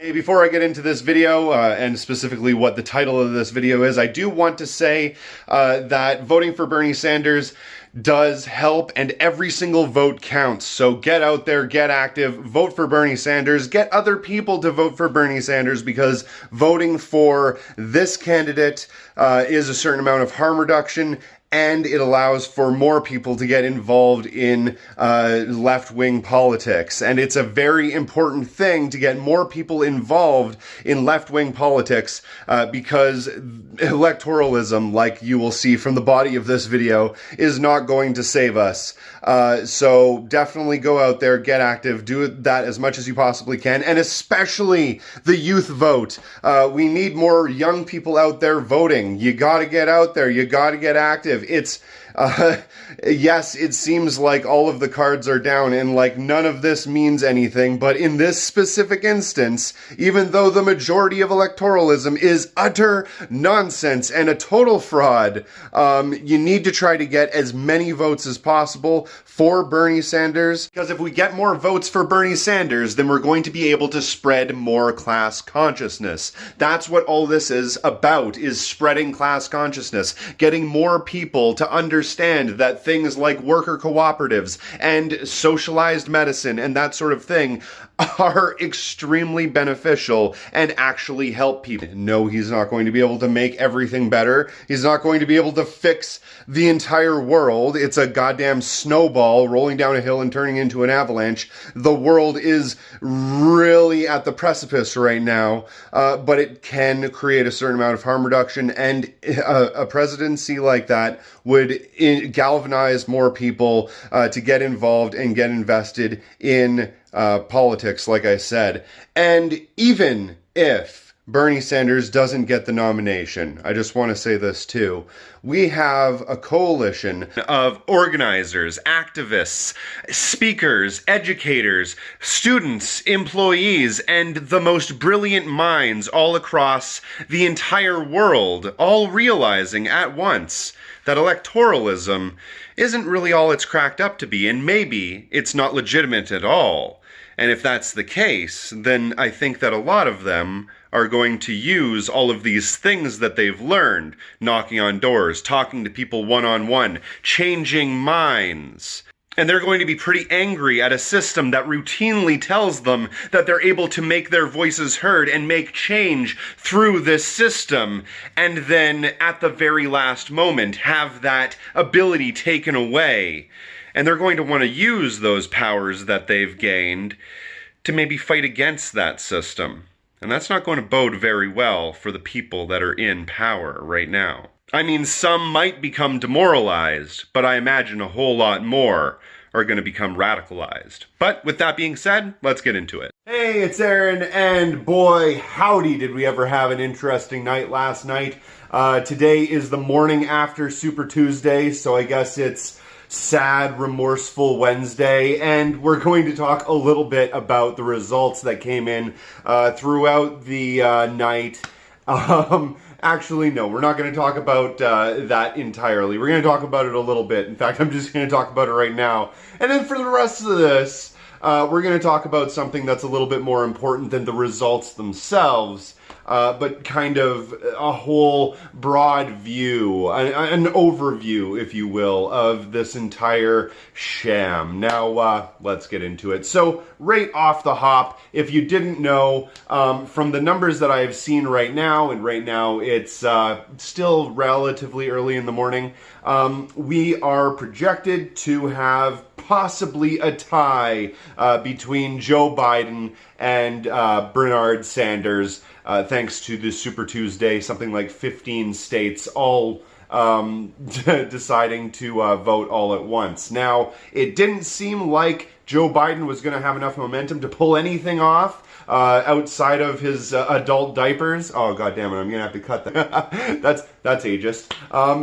Hey, before I get into this video, and specifically what the title of this video is, I do want to say that voting for Bernie Sanders does help, and every single vote counts. So get out there, get active, vote for Bernie Sanders, get other people to vote for Bernie Sanders, because voting for this candidate is a certain amount of harm reduction, and it allows for more people to get involved in left-wing politics. And it's a very important thing to get more people involved in left-wing politics because electoralism, like you will see from the body of this video, is not going to save us. So definitely go out there, get active, do that as much as you possibly can, and especially the youth vote. We need more young people out there voting. You gotta get out there, you gotta get active. It's yes, it seems like all of the cards are down and like none of this means anything, but in this specific instance, even though the majority of electoralism is utter nonsense and a total fraud, you need to try to get as many votes as possible for Bernie Sanders, because if we get more votes for Bernie Sanders, then we're going to be able to spread more class consciousness. That's what all this is about, is spreading class consciousness, getting more people to understand that things like worker cooperatives and socialized medicine and that sort of thing are extremely beneficial and actually help people. No, he's not going to be able to make everything better. He's not going to be able to fix the entire world. It's a goddamn snowball rolling down a hill and turning into an avalanche. The world is really at the precipice right now, but it can create a certain amount of harm reduction, and a presidency like that would galvanize more people to get involved and get invested in politics, like I said. And even if Bernie Sanders doesn't get the nomination, I just want to say this too, we have a coalition of organizers, activists, speakers, educators, students, employees, and the most brilliant minds all across the entire world, all realizing at once that electoralism isn't really all it's cracked up to be, and maybe it's not legitimate at all. And if that's the case, then I think that a lot of them are going to use all of these things that they've learned, knocking on doors, talking to people one-on-one, changing minds. And they're going to be pretty angry at a system that routinely tells them that they're able to make their voices heard and make change through this system, and then at the very last moment have that ability taken away. And they're going to want to use those powers that they've gained to maybe fight against that system. And that's not going to bode very well for the people that are in power right now. I mean, some might become demoralized, but I imagine a whole lot more are going to become radicalized. But with that being said, let's get into it. Hey, it's Aaron, and boy, howdy did we ever have an interesting night last night. Today is the morning after Super Tuesday, so I guess it's sad, remorseful Wednesday, and we're going to talk a little bit about the results that came in throughout the night. Actually, no, we're not going to talk about that entirely. We're going to talk about it a little bit. In fact, I'm just going to talk about it right now. And then for the rest of this, we're going to talk about something that's a little bit more important than the results themselves, but kind of a whole broad view, an overview, if you will, of this entire sham. Now, let's get into it. So, right off the hop, if you didn't know, from the numbers that I've seen right now, and right now it's still relatively early in the morning, we are projected to have possibly a tie between Joe Biden and Bernard Sanders, thanks to the Super Tuesday, something like 15 states all deciding to vote all at once. Now, it didn't seem like Joe Biden was going to have enough momentum to pull anything off outside of his adult diapers. Oh, God damn it, I'm going to have to cut that. That's ageist.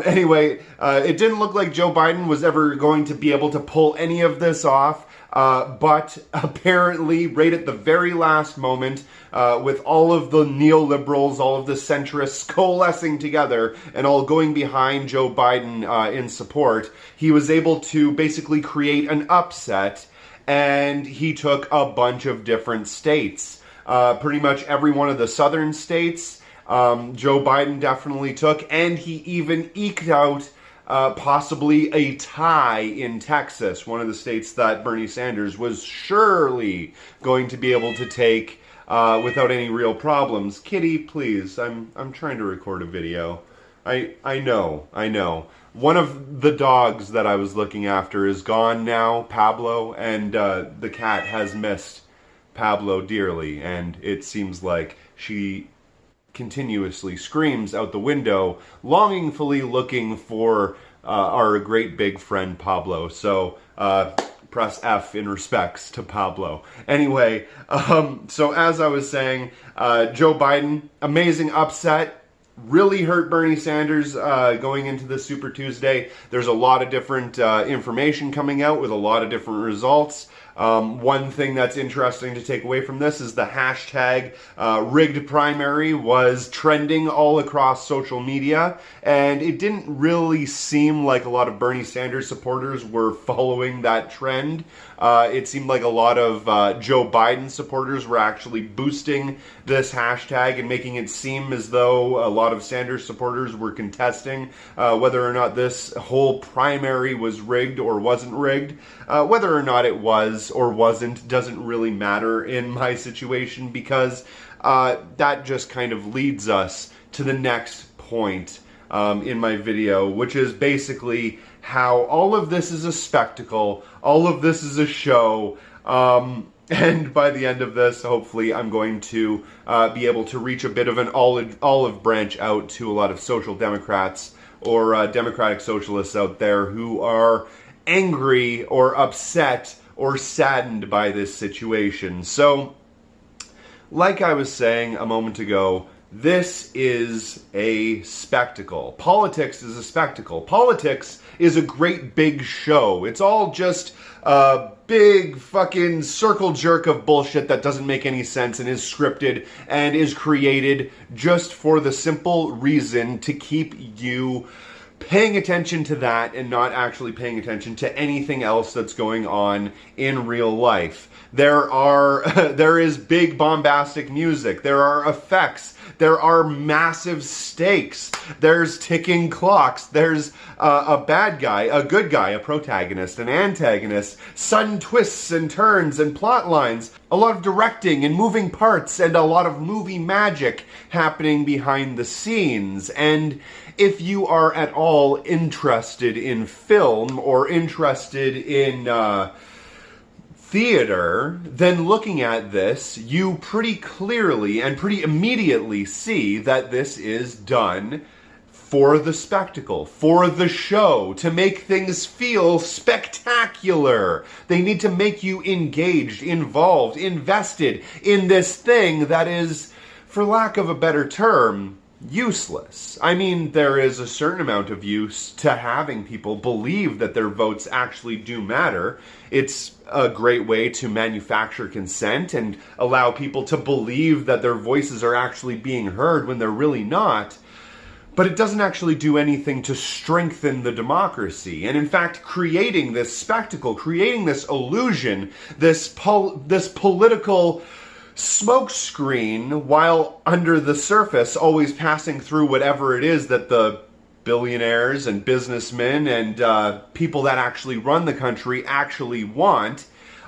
Anyway, it didn't look like Joe Biden was ever going to be able to pull any of this off. But apparently, right at the very last moment, with all of the neoliberals, all of the centrists coalescing together and all going behind Joe Biden in support, he was able to basically create an upset, and he took a bunch of different states. Pretty much every one of the southern states, Joe Biden definitely took, and he even eked out possibly a tie in Texas, one of the states that Bernie Sanders was surely going to be able to take without any real problems. Kitty, please, I'm trying to record a video. I know. One of the dogs that I was looking after is gone now, Pablo, and the cat has missed Pablo dearly, and it seems like she continuously screams out the window, longingly looking for our great big friend Pablo. So press F in respects to Pablo. Anyway, so as I was saying, Joe Biden, amazing upset. Really hurt Bernie Sanders going into this Super Tuesday. There's a lot of different information coming out with a lot of different results. One thing that's interesting to take away from this is the hashtag rigged primary was trending all across social media, and it didn't really seem like a lot of Bernie Sanders supporters were following that trend. It seemed like a lot of Joe Biden supporters were actually boosting this hashtag and making it seem as though a lot of Sanders supporters were contesting whether or not this whole primary was rigged or wasn't rigged. Whether or not it was or wasn't doesn't really matter in my situation, because that just kind of leads us to the next point in my video, which is basically how all of this is a spectacle, all of this is a show, and by the end of this, hopefully, I'm going to be able to reach a bit of an olive branch out to a lot of social democrats or democratic socialists out there who are angry or upset or saddened by this situation. So, like I was saying a moment ago, this is a spectacle. Politics is a spectacle. Politics is a great big show. It's all just a big fucking circle jerk of bullshit that doesn't make any sense and is scripted and is created just for the simple reason to keep you paying attention to that and not actually paying attention to anything else that's going on in real life. There is big bombastic music. There are effects. There are massive stakes. There's ticking clocks. There's a bad guy, a good guy, a protagonist, an antagonist, sudden twists and turns and plot lines, a lot of directing and moving parts, and a lot of movie magic happening behind the scenes. And if you are at all interested in film or interested in theater, then looking at this, you pretty clearly and pretty immediately see that this is done for the spectacle, for the show, to make things feel spectacular. They need to make you engaged, involved, invested in this thing that is, for lack of a better term, useless. I mean, there is a certain amount of use to having people believe that their votes actually do matter. It's a great way to manufacture consent and allow people to believe that their voices are actually being heard when they're really not. But it doesn't actually do anything to strengthen the democracy. And in fact, creating this spectacle, creating this illusion, this political smokescreen, while under the surface always passing through whatever it is that the billionaires and businessmen and people that actually run the country actually want,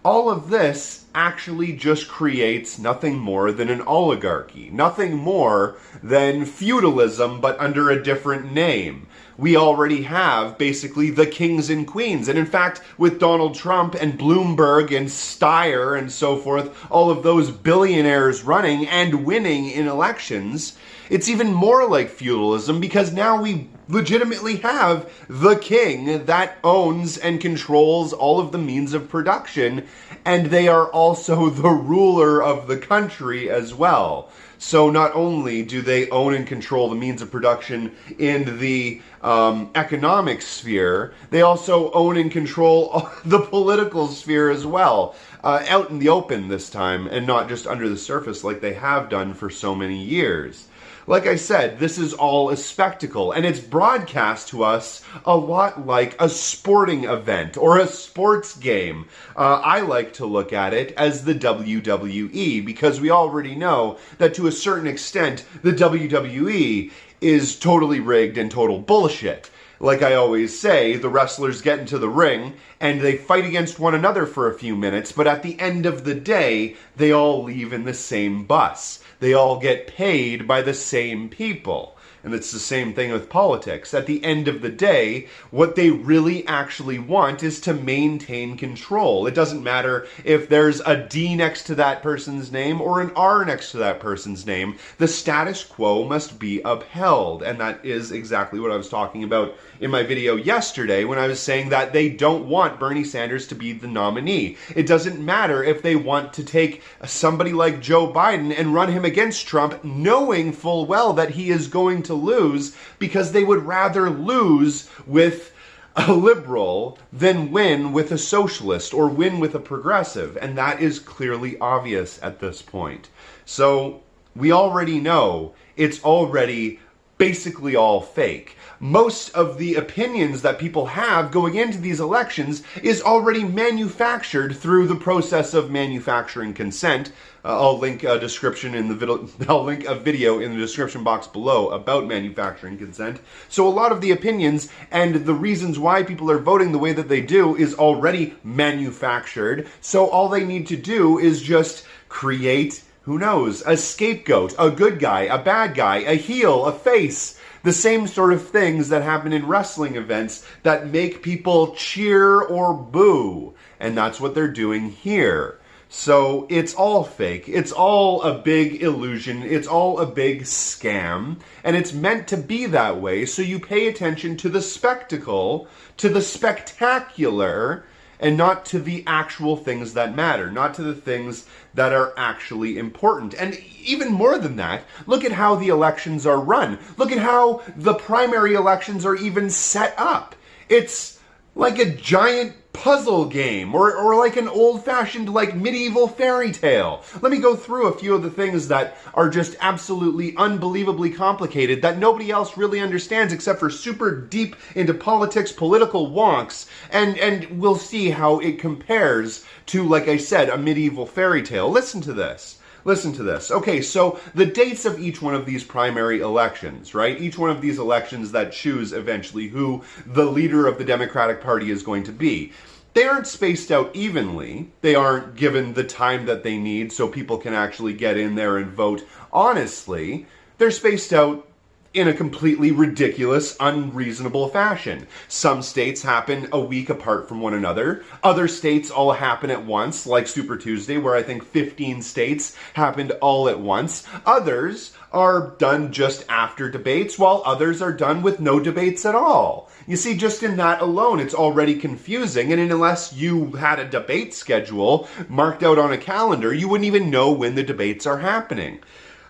all of this actually just creates nothing more than an oligarchy, nothing more than feudalism, but under a different name. We already have basically the kings and queens. And in fact, with Donald Trump and Bloomberg and Steyer and so forth, all of those billionaires running and winning in elections, it's even more like feudalism, because now we legitimately have the king that owns and controls all of the means of production, and they are also the ruler of the country as well. So not only do they own and control the means of production in the economic sphere, they also own and control the political sphere as well. out in the open this time, and not just under the surface like they have done for so many years. Like I said, this is all a spectacle, and it's broadcast to us a lot like a sporting event or a sports game. I like to look at it as the WWE, because we already know that to a certain extent, the WWE is totally rigged and total bullshit. Like I always say, the wrestlers get into the ring and they fight against one another for a few minutes, but at the end of the day, they all leave in the same bus. They all get paid by the same people. And it's the same thing with politics. At the end of the day, what they really actually want is to maintain control. It doesn't matter if there's a D next to that person's name or an R next to that person's name. The status quo must be upheld. And that is exactly what I was talking about in my video yesterday when I was saying that they don't want Bernie Sanders to be the nominee. It doesn't matter if they want to take somebody like Joe Biden and run him against Trump, knowing full well that he is going to lose, because they would rather lose with a liberal than win with a socialist or win with a progressive. And that is clearly obvious at this point. So we already know it's already basically all fake. Most of the opinions that people have going into these elections is already manufactured through the process of manufacturing consent. I'll link a description in the video. I'll link a video in the description box below about manufacturing consent. So a lot of the opinions and the reasons why people are voting the way that they do is already manufactured. So all they need to do is just create, who knows, a scapegoat, a good guy, a bad guy, a heel, a face. The same sort of things that happen in wrestling events that make people cheer or boo. And that's what they're doing here. So it's all fake. It's all a big illusion. It's all a big scam. And it's meant to be that way, so you pay attention to the spectacle, to the spectacular, and not to the actual things that matter, not to the things that are actually important. And even more than that, look at how the elections are run. Look at how the primary elections are even set up. It's like a giant puzzle game, or like an old-fashioned, like, medieval fairy tale. Let me go through a few of the things that are just absolutely unbelievably complicated that nobody else really understands except for super deep into politics, political wonks, and we'll see how it compares to, like I said, a medieval fairy tale. Listen to this. Listen to this. Okay, so the dates of each one of these primary elections, right? Each one of these elections that choose eventually who the leader of the Democratic Party is going to be. They aren't spaced out evenly. They aren't given the time that they need so people can actually get in there and vote honestly. They're spaced out in a completely ridiculous, unreasonable fashion. Some states happen a week apart from one another. Other states all happen at once, like Super Tuesday, where I think 15 states happened all at once. Others are done just after debates, while others are done with no debates at all. You see, just in that alone, it's already confusing, and unless you had a debate schedule marked out on a calendar, you wouldn't even know when the debates are happening.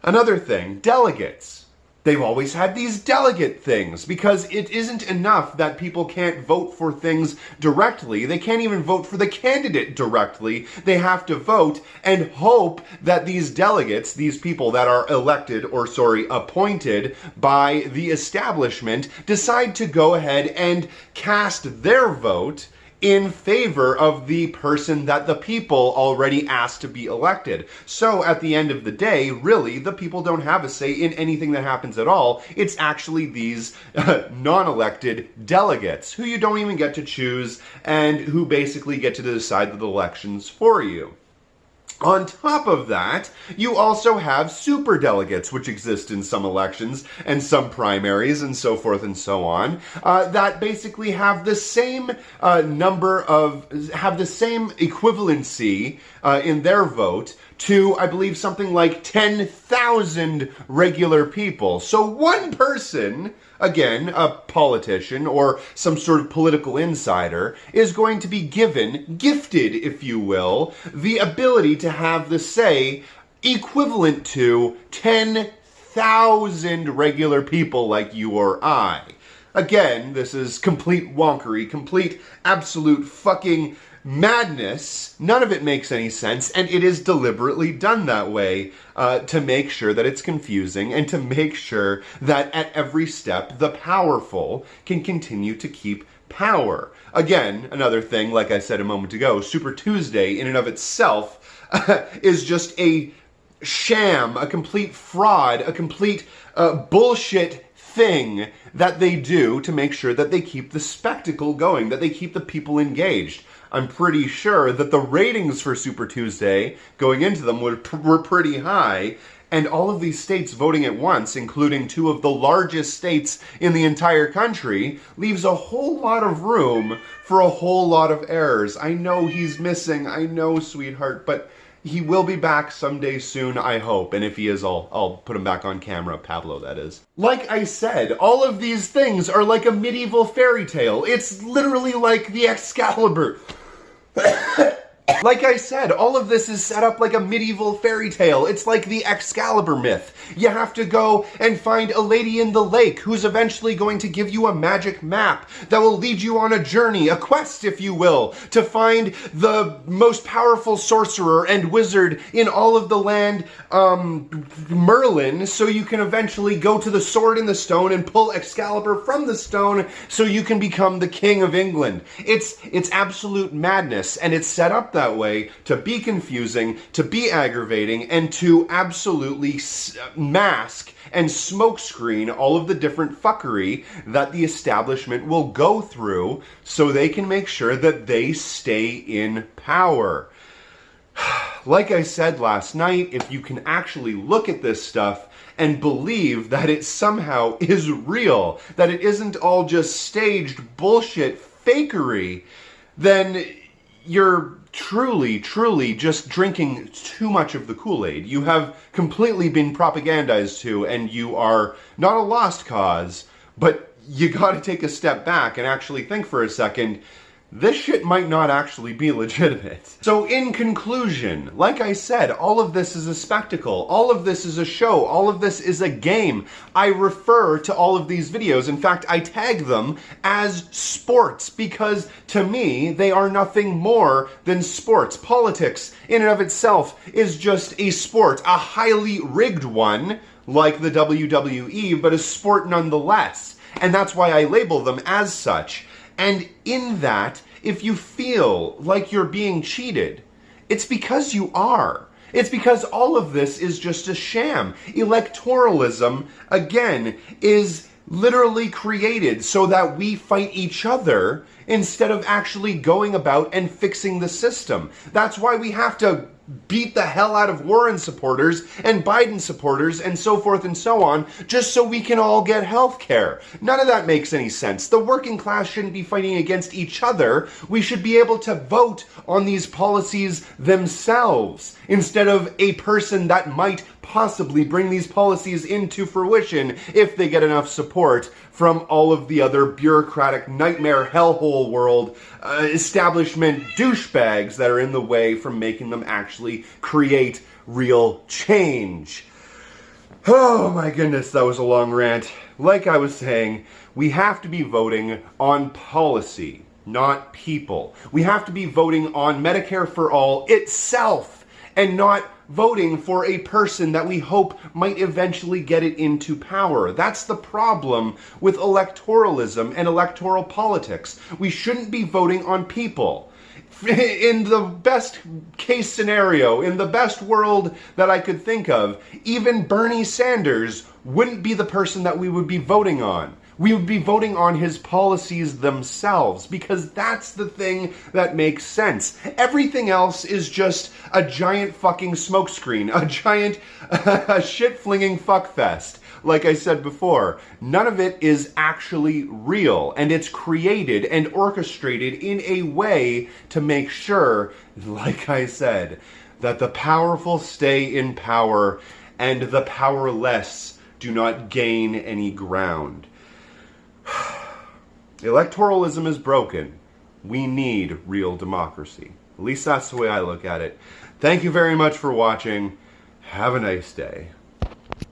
Another thing, delegates. They've always had these delegate things because it isn't enough that people can't vote for things directly. They can't even vote for the candidate directly. They have to vote and hope that these delegates, these people that are elected or, appointed by the establishment, decide to go ahead and cast their vote in favor of the person that the people already asked to be elected. So at the end of the day, really, the people don't have a say in anything that happens at all. It's actually these non-elected delegates who you don't even get to choose and who basically get to decide the elections for you. On top of that, you also have superdelegates, which exist in some elections and some primaries and so forth and so on, that basically have the same have the same equivalency in their vote to, I believe, something like 10,000 regular people. So one person, again, a politician or some sort of political insider, is going to be gifted, if you will, the ability to have the say equivalent to 10,000 regular people like you or I. Again, this is complete wonkery, complete absolute fucking madness. None of it makes any sense, and it is deliberately done that way to make sure that it's confusing and to make sure that at every step the powerful can continue to keep power. Again, another thing, like I said a moment ago, Super Tuesday in and of itself is just a sham, a complete fraud, a complete bullshit thing that they do to make sure that they keep the spectacle going, that they keep the people engaged. I'm pretty sure that the ratings for Super Tuesday going into them were pretty high, and all of these states voting at once, including two of the largest states in the entire country, leaves a whole lot of room for a whole lot of errors. I know he's missing, I know, sweetheart, but he will be back someday soon, I hope. And if he is, I'll put him back on camera. Pablo, that is. Like I said, all of these things are like a medieval fairy tale. It's literally like the Excalibur. Like I said, all of this is set up like a medieval fairy tale. It's like the Excalibur myth. You have to go and find a lady in the lake who's eventually going to give you a magic map that will lead you on a journey, a quest, if you will, to find the most powerful sorcerer and wizard in all of the land, Merlin, so you can eventually go to the sword in the stone and pull Excalibur from the stone so you can become the King of England. It's absolute madness, and it's set up that way to be confusing, to be aggravating, and to absolutely mask and smokescreen all of the different fuckery that the establishment will go through so they can make sure that they stay in power. Like I said last night, if you can actually look at this stuff and believe that it somehow is real, that it isn't all just staged bullshit fakery, then you're truly just drinking too much of the Kool-Aid. You have completely been propagandized to, and you are not a lost cause, but you gotta take a step back and actually think for a second, this shit might not actually be legitimate. So in conclusion, like I said, all of this is a spectacle. All of this is a show. All of this is a game. I refer to all of these videos. In fact, I tag them as sports because to me, they are nothing more than sports. Politics in and of itself is just a sport, a highly rigged one, like the WWE, but a sport nonetheless. And that's why I label them as such. And in that, if you feel like you're being cheated, it's because you are. It's because all of this is just a sham. Electoralism, again, is literally created so that we fight each other instead of actually going about and fixing the system. That's why we have to beat the hell out of Warren supporters and Biden supporters and so forth and so on, just so we can all get health care. None of that makes any sense. The working class shouldn't be fighting against each other. We should be able to vote on these policies themselves instead of a person that might possibly bring these policies into fruition if they get enough support from all of the other bureaucratic nightmare hellhole world establishment douchebags that are in the way from making them actually create real change. Oh my goodness, that was a long rant. Like I was saying, we have to be voting on policy, not people. We have to be voting on Medicare for All itself, and not voting for a person that we hope might eventually get it into power. That's the problem with electoralism and electoral politics. We shouldn't be voting on people. In the best case scenario, in the best world that I could think of, even Bernie Sanders wouldn't be the person that we would be voting on. We would be voting on his policies themselves, because that's the thing that makes sense. Everything else is just a giant fucking smokescreen, a giant shit-flinging fuckfest. Like I said before, none of it is actually real, and it's created and orchestrated in a way to make sure, like I said, that the powerful stay in power and the powerless do not gain any ground. Electoralism is broken. We need real democracy. At least that's the way I look at it. Thank you very much for watching. Have a nice day.